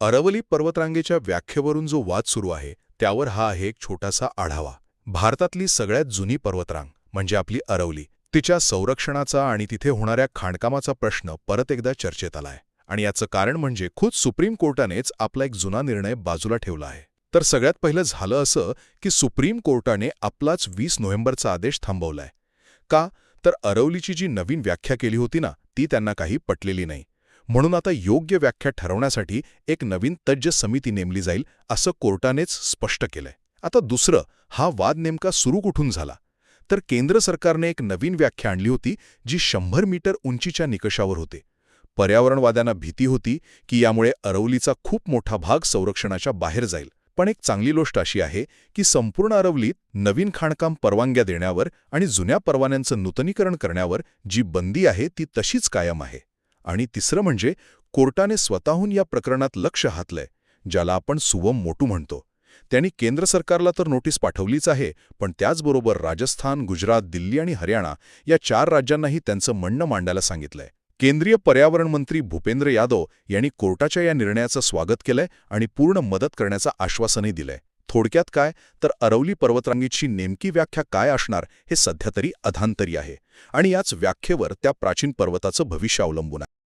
अरवली पर्वतरांगेच्या व्याख्येवरून जो वाद सुरू आहे त्यावर हा आहे एक छोटासा आढावा. भारतातली सगळ्यात जुनी पर्वतरांग म्हणजे आपली अरवली, तिच्या संरक्षणाचा आणि तिथे होणाऱ्या खाणकामाचा प्रश्न परत एकदा चर्चेत आलाय. आणि याचं कारण म्हणजे खुद सुप्रीम कोर्टानेच आपला एक जुना निर्णय बाजूला ठेवला आहे. तर सगळ्यात पहिलं झालं असं की सुप्रीम कोर्टाने आपलाच 20 नोव्हेंबरचा आदेश थांबवलाय. का? तर अरवलीची जी नवीन व्याख्या केली होती ना, ती त्यांना काही पटलेली नाही. म्हणून आता योग्य व्याख्या ठरवण्यासाठी एक नवीन तज्ज्ञ समिती नेमली जाईल असं कोर्टानेच स्पष्ट केलंय. आता दुसरं, हा वाद नेमका सुरू कुठून झाला? तर केंद्र सरकारने एक नवीन व्याख्या आणली होती जी 100 मीटर उंचीच्या निकषावर होते. पर्यावरणवाद्यांना भीती होती की यामुळे अरवलीचा खूप मोठा भाग संरक्षणाच्या बाहेर जाईल. पण एक चांगली गोष्ट अशी आहे की संपूर्ण अरवलीत नवीन खाणकाम परवानग्या देण्यावर आणि जुन्या परवान्यांचं नूतनीकरण करण्यावर जी बंदी आहे ती तशीच कायम आहे. आणि तिसरं म्हणजे कोर्टाने स्वतःहून या प्रकरणात लक्ष घातलंय, ज्याला आपण सुवम मोटू म्हणतो. त्यांनी केंद्र सरकारला तर नोटीस पाठवलीच आहे, पण त्याचबरोबर राजस्थान, गुजरात, दिल्ली आणि हरियाणा या 4 राज्यांनाही त्यांचं म्हणणं मांडायला सांगितलंय. केंद्रीय पर्यावरण मंत्री भूपेंद्र यादव यांनी कोर्टाच्या या निर्णयाचं स्वागत केलंय आणि पूर्ण मदत करण्याचं आश्वासनही दिलंय. थोडक्यात काय, तर अरवली पर्वतरांगेची नेमकी व्याख्या काय असणार हे सध्या तरी अधांतरी आहे. आणि याच व्याख्येवर त्या प्राचीन पर्वताचं भविष्य अवलंबून आहे.